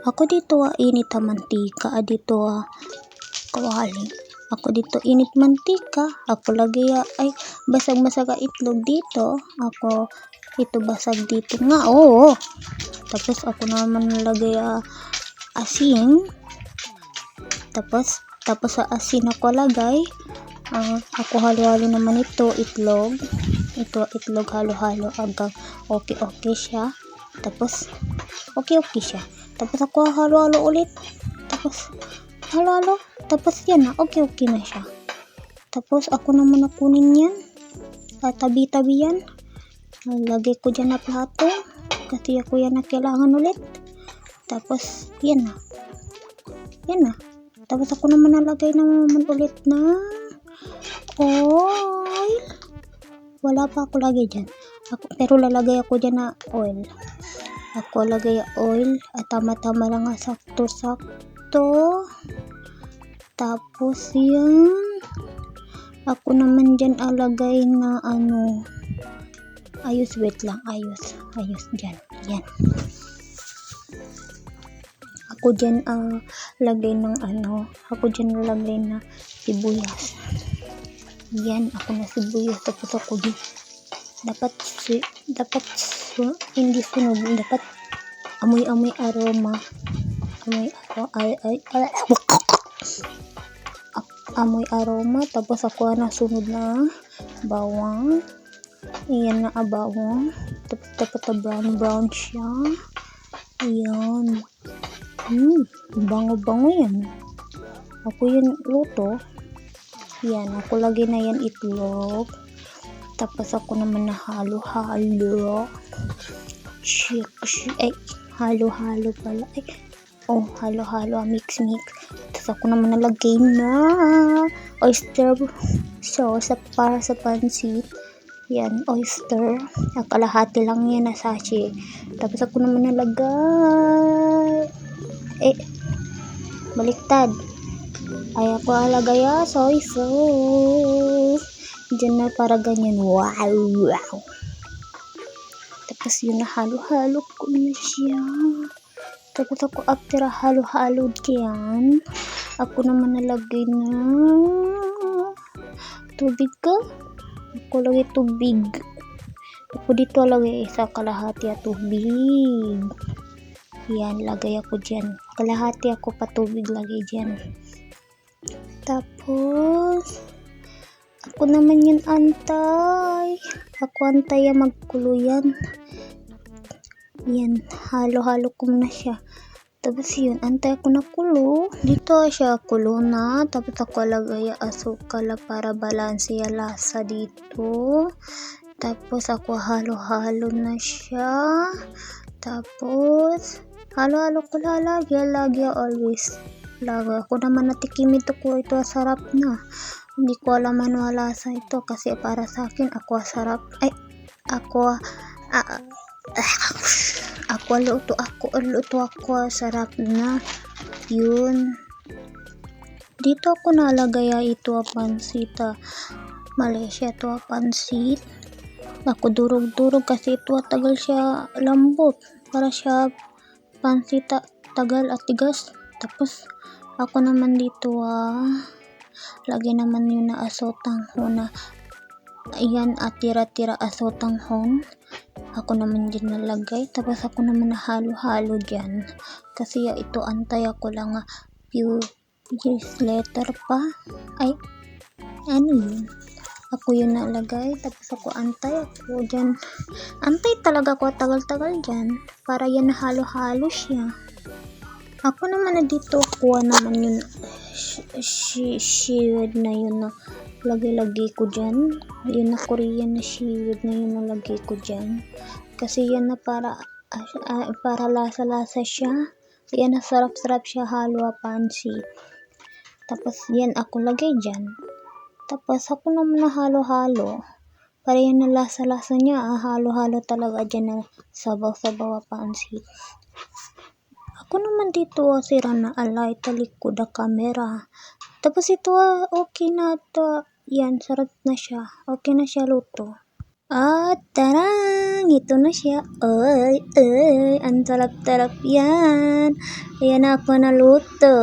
Ako dito init ang mantika, dito kawali. Ako dito init mantika, ako lagi ay basag-basag itlog dito. Ako ito basag dito nga, oo. Tapos ako naman nalagay asin. Tapos sa asin ako lagay. Ako halo-halo naman ito itlog. Ito itlog halo-halo hanggang okay siya. Tapos okay siya. Tapos ako halo-halo ulit. Tapos halo-halo. Tapos yan na, okay na siya. Tapos ako naman nakunin yan. Tabi-tabi yan. Lagay ko dyan na plato. Kasi ako yan na kailangan ulit. Tapos yan na. Yan na. Tapos ako naman nalagay naman ulit na oil. Wala pa ako lagay dyan. Pero lalagay ako dyan na oil. Ako lagay oil at tama-tama lang sakto-sakto. Tapos yan. Ako naman dyan alagay na ayos, wait lang. Ayos dyan. Yan. Ako dyan lagay ng ako dyan lagay na sibuyas. Yan, ako na sibuyas. Tapos ako dapat hindi sunog, dapat amoy aroma. Amoy aroma. Tapos ako na sunod na bawang. Iyan na bawang. Tapos brown siya. Ayan. Bango yan. Ako yan luto. Yan, ako lagay na yan itlog. Tapos ako naman na halo-halo. Halo-halo pala. Halo-halo, mix. Tapos ako naman nalagay na oyster sauce para sa pansit. Yan, oyster. Kalahati lang yan na sachet. Tapos ako naman nalagay baliktad. Ay ako alagay soy sauce. Diyan na para ganyan. Wow. Tapos yun na halo-halo ko na siya. Tapos ako after halo-halo diyan, ako naman nalagay na tubig ko. Ako lagay tubig. Ako dito lagay isa kalahati tubig. Yan, lagay ako dyan. Kalahati ako pa tubig lagay dyan. Tapos ako naman yan antay. Ako antay magkulo yan. Yan, halo-halo ko na siya. Tapos yun, antay ako na kulo. Dito siya kulo na. Tapos ako lagay asukal para balanse yung lasa dito. Tapos ako halo-halo na siya. Tapos halo-halo ko lagi always. Ako naman natikim ito ko. Ito sarap na. Hindi ko alam ano lasa ito kasi para sa akin ako sarap. Ako sarap na. Yun. Dito ako nalagay ito pansita. Malaysia ito pansit. Ako durog-durog kasi ito tagal siya lambot. Para siya pansita tagal at tigas. Tapos ako naman dito lagi naman yun na asotang hona. Ayan tira-tira asotang hon. Ako naman dyan nalagay. Tapos ako naman na halo-halo dyan. Kasi ito antay ako lang few years later pa. Ano yun? Ako yun nalagay. Tapos ako antay ako dyan. Antay talaga ako tagal-tagal dyan. Para yan na halo-halo siya. Ako naman na dito kuha naman yun seaweed na yun na lagay ko dyan. Yun na Korean na seaweed na yun na lagay ko dyan. Kasi yan na para lasa-lasa siya. Yan na sarap-sarap siya halo pansit. Tapos yan ako lagay dyan. Tapos ako naman na halo-halo. Para yan na lasa-lasa niya. Halo-halo talaga dyan na sabaw-sabaw pansit. Ako naman dito sira na alay talikod na camera. Tapos ito okay na ito. Yan, sarap na siya. Okay na siya luto. At tarang! Ito na siya. Ay, ay, ang sarap-sarap yan. Ayan na ako naluto.